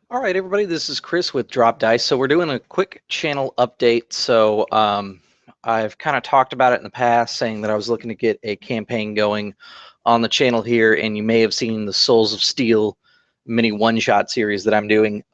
All right, everybody, this is Chris with Drop Dice. So we're doing a quick channel update. So I've kind of talked about it in the past, saying that I was looking to get a campaign going on the channel here, and you may have seen the Souls of Steel mini one-shot series that I'm doing.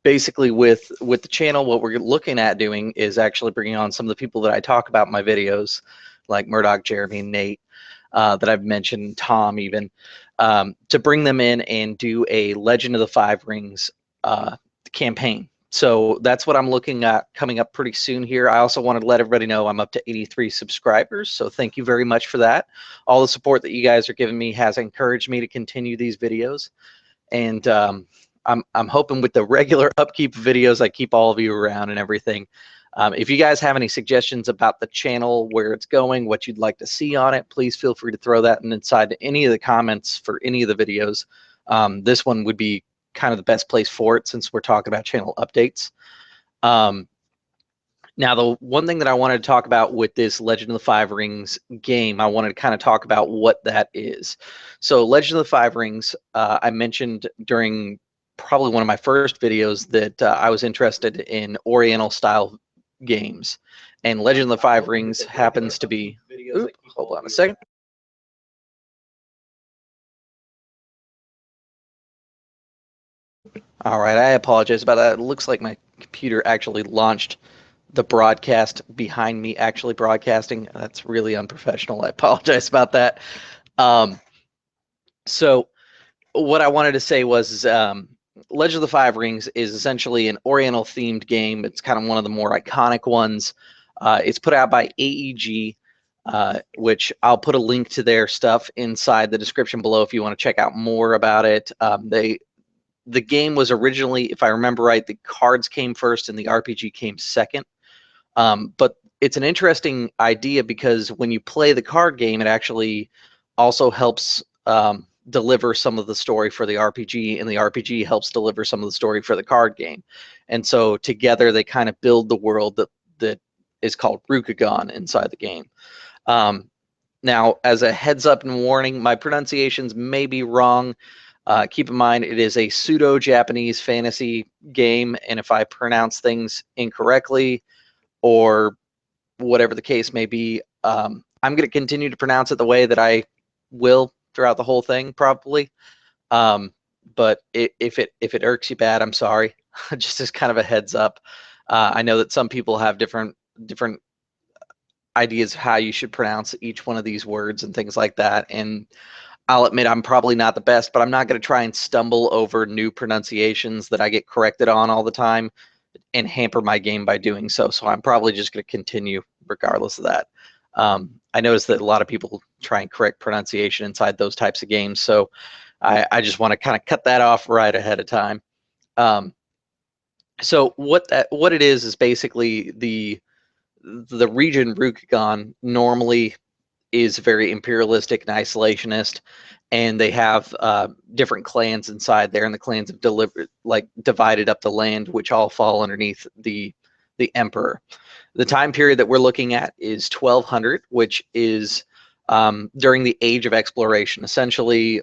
Basically, with the channel, what we're looking at doing is actually bringing on some of the people that I talk about in my videos, like Murdoch, Jeremy, and Nate, that I've mentioned, Tom even, to bring them in and do a Legend of the Five Rings campaign. So that's what I'm looking at coming up pretty soon here. I also wanted to let everybody know I'm up to 83 subscribers, so thank you very much for that. All the support that you guys are giving me has encouraged me to continue these videos, and I'm hoping with the regular upkeep of videos, I keep all of you around and everything. If you guys have any suggestions about the channel, where it's going, what you'd like to see on it, please feel free to throw that inside any of the comments for any of the videos. This one would be kind of the best place for it since we're talking about channel updates. Now, the one thing that I wanted to talk about with this Legend of the Five Rings game, I wanted to kind of talk about what that is. So Legend of the Five Rings, I mentioned during probably one of my first videos that I was interested in Oriental style games. And Legend of the Five Rings happens to be, hold on a second. All right, I apologize about that. It looks like my computer actually launched the broadcast behind me actually broadcasting. That's really unprofessional. I apologize about that. So what I wanted to say was Legend of the Five Rings is essentially an Oriental themed game. It's kind of one of the more iconic ones. It's put out by AEG, which I'll put a link to their stuff inside the description below if you want to check out more about it. The game was originally, if I remember right, the cards came first and the RPG came second. But it's an interesting idea because when you play the card game, it actually also helps deliver some of the story for the RPG, and the RPG helps deliver some of the story for the card game. And so together they kind of build the world that is called Rukagon inside the game. Now, as a heads up and warning, my pronunciations may be wrong. Keep in mind, it is a pseudo-Japanese fantasy game, and if I pronounce things incorrectly or whatever the case may be, I'm going to continue to pronounce it the way that I will throughout the whole thing, probably. But if it irks you bad, I'm sorry. Just as kind of a heads up. I know that some people have different ideas of how you should pronounce each one of these words and things like that. And I'll admit I'm probably not the best, but I'm not going to try and stumble over new pronunciations that I get corrected on all the time and hamper my game by doing so. So I'm probably just going to continue regardless of that. I noticed that a lot of people try and correct pronunciation inside those types of games. So I just want to kind of cut that off right ahead of time. So what it is basically the region Rukagon normally is very imperialistic and isolationist, and they have different clans inside there, and the clans have divided up the land, which all fall underneath the emperor. The time period that we're looking at is 1200, which is during the Age of Exploration. Essentially,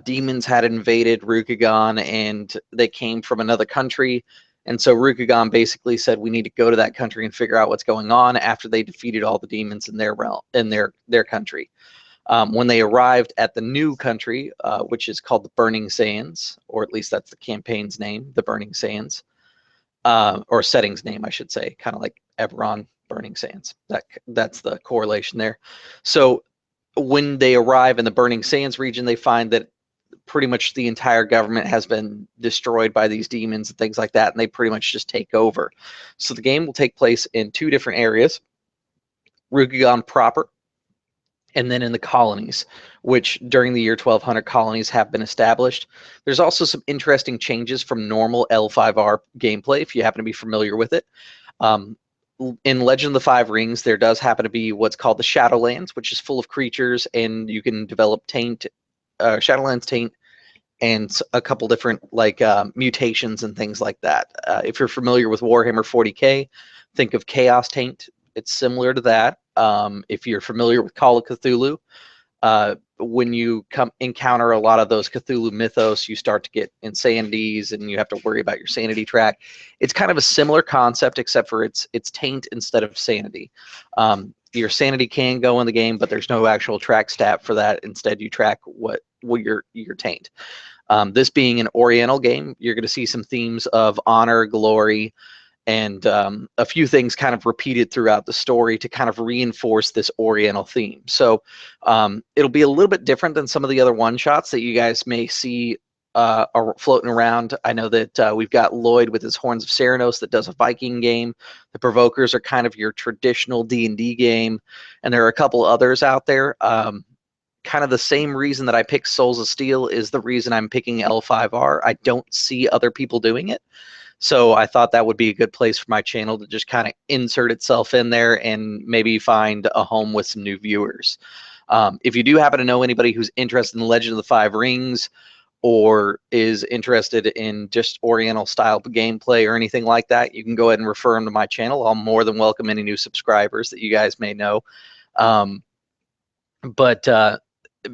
demons had invaded Rukagon, and they came from another country. And so Rukagon basically said, we need to go to that country and figure out what's going on after they defeated all the demons in their realm, in their country. When they arrived at the new country, which is called the Burning Sands, or at least that's the campaign's name, the Burning Sands, or setting's name, I should say, kind of like Eberron, Burning Sands. That's the correlation there. So when they arrive in the Burning Sands region, they find that pretty much the entire government has been destroyed by these demons and things like that, and they pretty much just take over. So the game will take place in two different areas, Rukagon proper, and then in the colonies, which during the year 1200 colonies have been established. There's also some interesting changes from normal L5R gameplay, if you happen to be familiar with it. In Legend of the Five Rings, there does happen to be what's called the Shadowlands, which is full of creatures, and you can develop Taint, Shadowlands Taint, and a couple different mutations and things like that. If you're familiar with Warhammer 40K, think of Chaos Taint. It's similar to that. If you're familiar with Call of Cthulhu, when you encounter a lot of those Cthulhu mythos, you start to get insanities and you have to worry about your sanity track. It's kind of a similar concept, except for it's taint instead of sanity. Your sanity can go in the game, but there's no actual track stat for that. Instead, you track what your taint. This being an Oriental game, you're going to see some themes of honor, glory, and a few things kind of repeated throughout the story to kind of reinforce this Oriental theme. So it'll be a little bit different than some of the other one-shots that you guys may see are floating around. I know that we've got Lloyd with his Horns of Ceranos that does a Viking game. The Provokers are kind of your traditional D&D game, and there are a couple others out there. Kind of the same reason that I picked Souls of Steel is the reason I'm picking L5R. I don't see other people doing it. So I thought that would be a good place for my channel to just kind of insert itself in there and maybe find a home with some new viewers. If you do happen to know anybody who's interested in Legend of the Five Rings or is interested in just Oriental style gameplay or anything like that, you can go ahead and refer them to my channel. I'll more than welcome any new subscribers that you guys may know.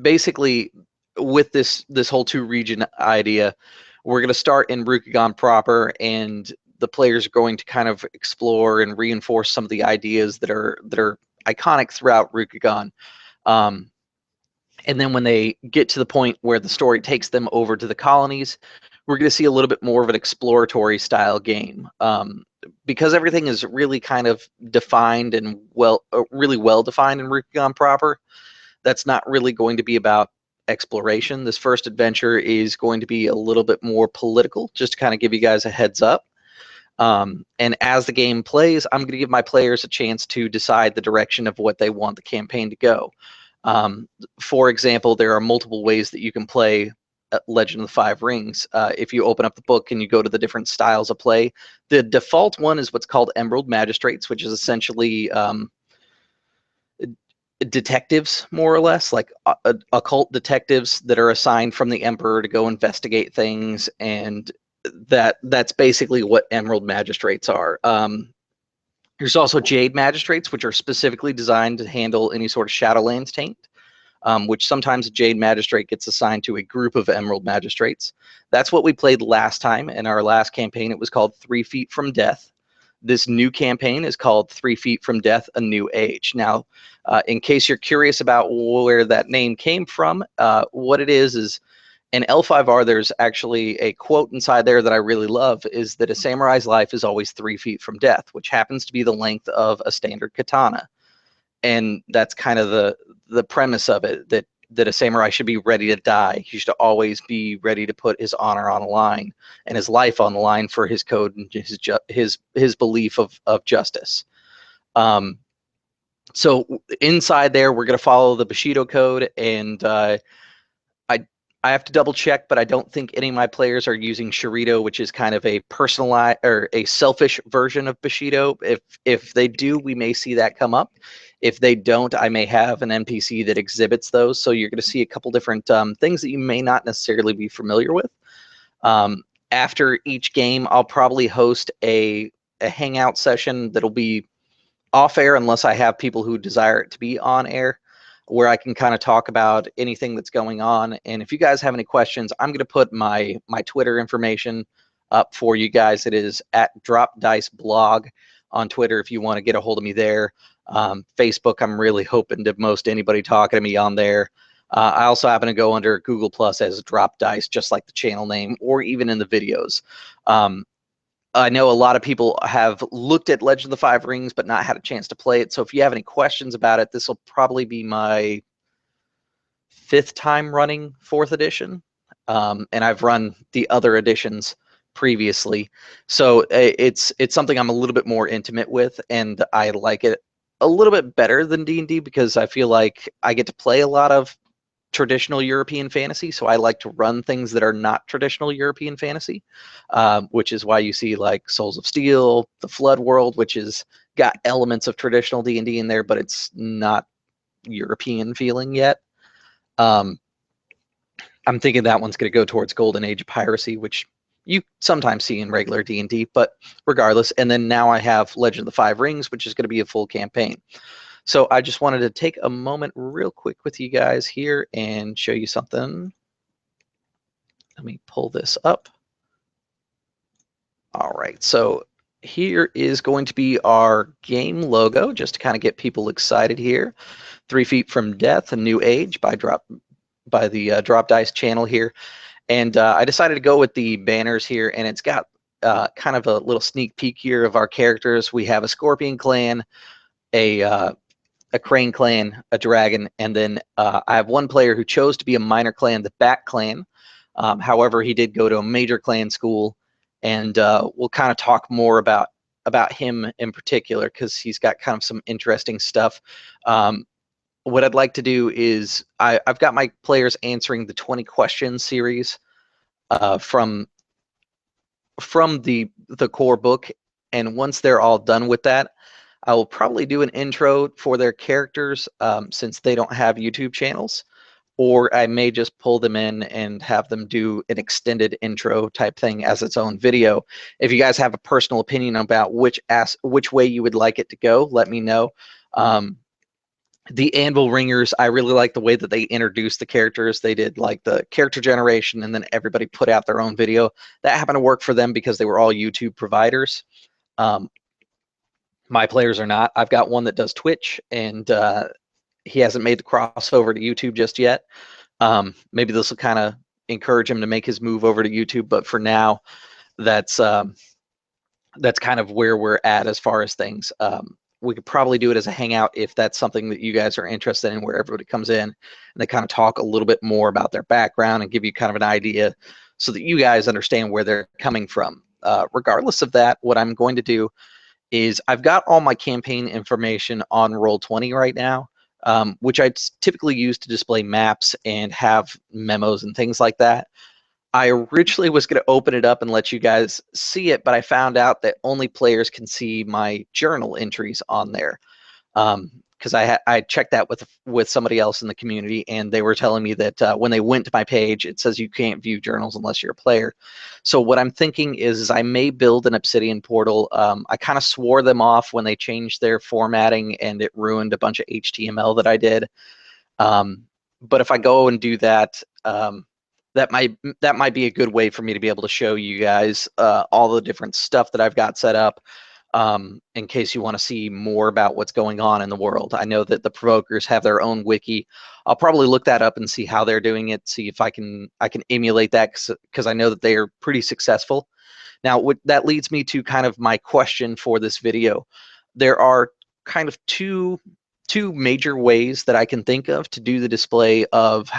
Basically, with this whole two-region idea, we're going to start in Rukagon proper, and the players are going to kind of explore and reinforce some of the ideas that are iconic throughout Rukagon. And then when they get to the point where the story takes them over to the colonies, we're going to see a little bit more of an exploratory style game. Because everything is really kind of defined and really well defined in Rukagon proper, that's not really going to be about exploration. This first adventure is going to be a little bit more political, just to kind of give you guys a heads up. And as the game plays, I'm going to give my players a chance to decide the direction of what they want the campaign to go. For example, there are multiple ways that you can play Legend of the Five Rings. If you open up the book and you go to the different styles of play, the default one is what's called Emerald Magistrates, which is essentially detectives, more or less, like occult detectives that are assigned from the Emperor to go investigate things, and that's basically what Emerald Magistrates are. There's also Jade Magistrates, which are specifically designed to handle any sort of Shadowlands taint, which sometimes a Jade Magistrate gets assigned to a group of Emerald Magistrates. That's what we played last time in our last campaign. It was called 3 Feet from Death. This new campaign is called 3 Feet from Death, A New Age. Now, in case you're curious about where that name came from, what it is in L5R, there's actually a quote inside there that I really love, is that a samurai's life is always 3 feet from death, which happens to be the length of a standard katana. And that's kind of the premise of it, that a samurai should be ready to die. He should always be ready to put his honor on the line and his life on the line for his code and his belief of justice. So inside there, we're going to follow the Bushido code, and I have to double check, but I don't think any of my players are using Shirito, which is kind of a personalized or a selfish version of Bushido. If they do, we may see that come up. If they don't, I may have an NPC that exhibits those. So you're going to see a couple different things that you may not necessarily be familiar with. After each game, I'll probably host a hangout session that'll be off air unless I have people who desire it to be on air, where I can kind of talk about anything that's going on. And if you guys have any questions, I'm going to put my Twitter information up for you guys. It is at Drop Dice Blog on Twitter if you want to get a hold of me there. Facebook, I'm really hoping to most anybody talking to me on there. I also happen to go under Google Plus as Drop Dice, just like the channel name, or even in the videos. I know a lot of people have looked at Legend of the Five Rings but not had a chance to play it. So if you have any questions about it, this will probably be my 5th time running 4th edition. And I've run the other editions previously. So it's something I'm a little bit more intimate with, and I like it a little bit better than D&D because I feel like I get to play a lot of traditional European fantasy, so I like to run things that are not traditional European fantasy, which is why you see like Souls of Steel, the Flood World, which has got elements of traditional D&D in there, but it's not European feeling yet. I'm thinking that one's going to go towards Golden Age of Piracy, which you sometimes see in regular D&D, but regardless. And then now I have Legend of the Five Rings, which is going to be a full campaign. So I just wanted to take a moment real quick with you guys here and show you something. Let me pull this up. All right, so here is going to be our game logo, just to kind of get people excited here. 3 Feet from Death, A New Age by the Drop Dice channel here. And I decided to go with the banners here, and it's got kind of a little sneak peek here of our characters. We have a Scorpion clan, a Crane clan, a dragon, and then I have one player who chose to be a minor clan, the Bat clan. However, he did go to a major clan school, and we'll kind of talk more about him in particular because he's got kind of some interesting stuff. What I'd like to do is I've got my players answering the 20 questions series from the core book, and once they're all done with that, I will probably do an intro for their characters since they don't have YouTube channels, or I may just pull them in and have them do an extended intro type thing as its own video. If you guys have a personal opinion about which way you would like it to go, let me know. The Anvil Ringers, I really like the way that they introduced the characters. They did like the character generation, and then everybody put out their own video. That happened to work for them because they were all YouTube providers. My players are not. I've got one that does Twitch, and he hasn't made the crossover to YouTube just yet. Maybe this will kind of encourage him to make his move over to YouTube, but for now, that's kind of where we're at as far as things. We could probably do it as a hangout if that's something that you guys are interested in, where everybody comes in and they kind of talk a little bit more about their background and give you kind of an idea so that you guys understand where they're coming from. Regardless of that, what I'm going to do is I've got all my campaign information on Roll20 right now, which I typically use to display maps and have memos and things like that. I originally was going to open it up and let you guys see it, but I found out that only players can see my journal entries on there. Because I checked that with somebody else in the community, and they were telling me that when they went to my page, it says you can't view journals unless you're a player. So what I'm thinking is I may build an Obsidian portal. I kind of swore them off when they changed their formatting, and it ruined a bunch of HTML that I did. But if I go and do that, that might be a good way for me to be able to show you guys all the different stuff that I've got set up, in case you want to see more about what's going on in the world. I know that the Provokers have their own wiki. I'll probably look that up and see how they're doing it, see if I can emulate that, because I know that they are pretty successful. Now, that leads me to kind of my question for this video. There are kind of two major ways that I can think of to do the display of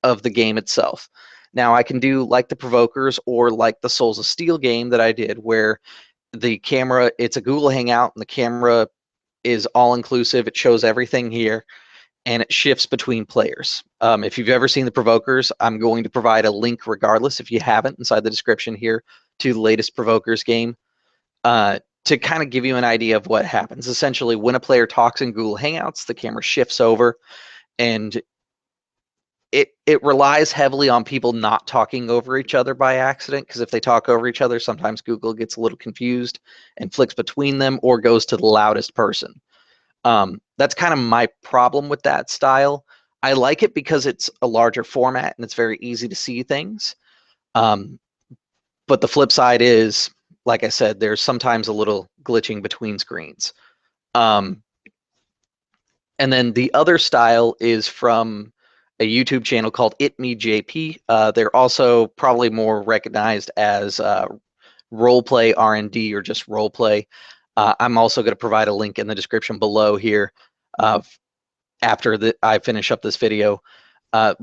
the game itself. Now, I can do like the Provokers or like the Souls of Steel game that I did, where the camera, it's a Google Hangout, and the camera is all-inclusive. It shows everything here, and it shifts between players. If you've ever seen the Provokers, I'm going to provide a link regardless, if you haven't, inside the description here, to the latest Provokers game, to kind of give you an idea of what happens. Essentially, when a player talks in Google Hangouts, the camera shifts over, and it relies heavily on people not talking over each other by accident, because if they talk over each other, sometimes Google gets a little confused and flicks between them or goes to the loudest person. That's kind of my problem with that style. I like it because it's a larger format and it's very easy to see things. But the flip side is, like I said, there's sometimes a little glitching between screens. And then the other style is from a YouTube channel called ItsMeJP. They're also probably more recognized as roleplay R&D or just roleplay. I'm also going to provide a link in the description below here after I finish up this video.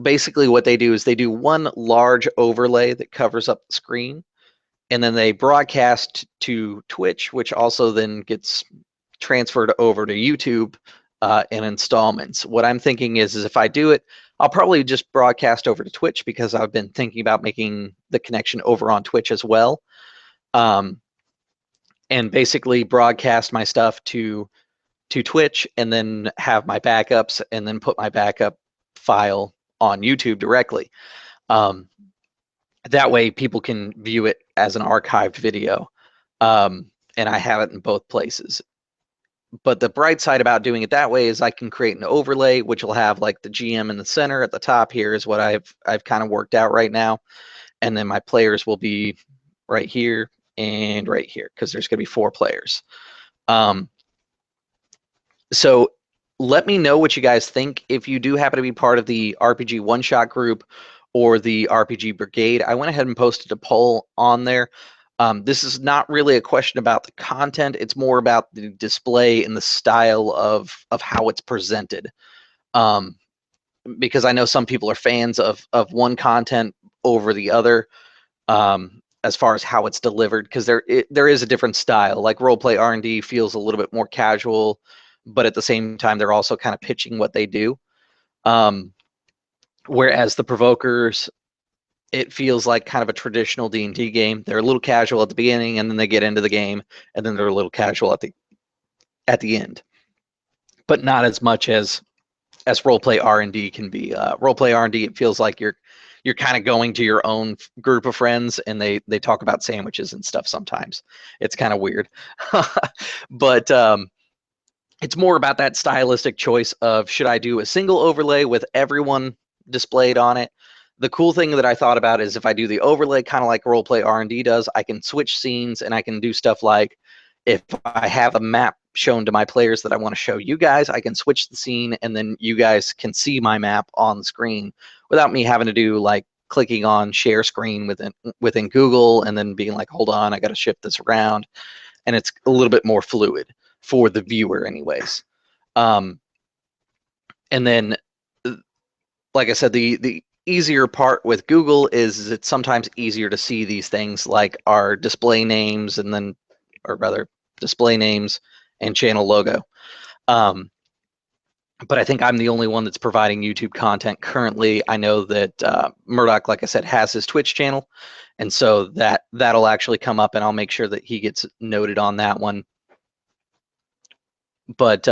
Basically what they do is they do one large overlay that covers up the screen, and then they broadcast to Twitch, which also then gets transferred over to YouTube in installments. What I'm thinking is if I do it, I'll probably just broadcast over to Twitch, because I've been thinking about making the connection over on Twitch as well. And basically broadcast my stuff to Twitch, and then have my backups, and then put my backup file on YouTube directly. That way people can view it as an archived video. And I have it in both places. But the bright side about doing it that way is I can create an overlay, which will have like the GM in the center. At the top here is what I've kind of worked out right now, and then my players will be right here and right here because there's going to be 4 players. So let me know what you guys think. If you do happen to be part of the RPG One Shot group or the RPG Brigade, I went ahead and posted a poll on there. This is not really a question about the content. It's more about the display and the style of how it's presented. Because I know some people are fans of one content over the other, as far as how it's delivered, because there is a different style. Like roleplay R&D feels a little bit more casual, but at the same time, they're also kind of pitching what they do. Whereas the Provokers, it feels like kind of a traditional D&D game. They're a little casual at the beginning, and then they get into the game, and then they're a little casual at the end. But not as much as roleplay R&D can be. Roleplay R&D, it feels like you're kind of going to your own group of friends, and they talk about sandwiches and stuff sometimes. It's kind of weird. But it's more about that stylistic choice of, should I do a single overlay with everyone displayed on it? The cool thing that I thought about is if I do the overlay kind of like roleplay R&D does, I can switch scenes, and I can do stuff like, if I have a map shown to my players that I want to show you guys, I can switch the scene, and then you guys can see my map on the screen without me having to do like clicking on share screen within Google and then being like, hold on, I got to shift this around. And it's a little bit more fluid for the viewer anyways. And then, like I said, the easier part with Google is it's sometimes easier to see these things like our display names, and then, or rather, display names and channel logo. But I think I'm the only one that's providing YouTube content currently. I know that Murdoch, like I said, has his Twitch channel, and so that'll actually come up, and I'll make sure that he gets noted on that one. But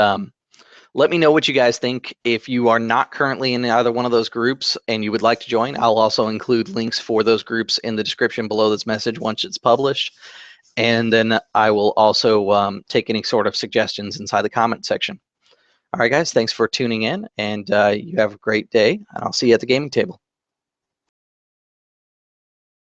let me know what you guys think. If you are not currently in either one of those groups and you would like to join, I'll also include links for those groups in the description below this message once it's published. And then I will also take any sort of suggestions inside the comment section. All right, guys, thanks for tuning in, and you have a great day, and I'll see you at the gaming table.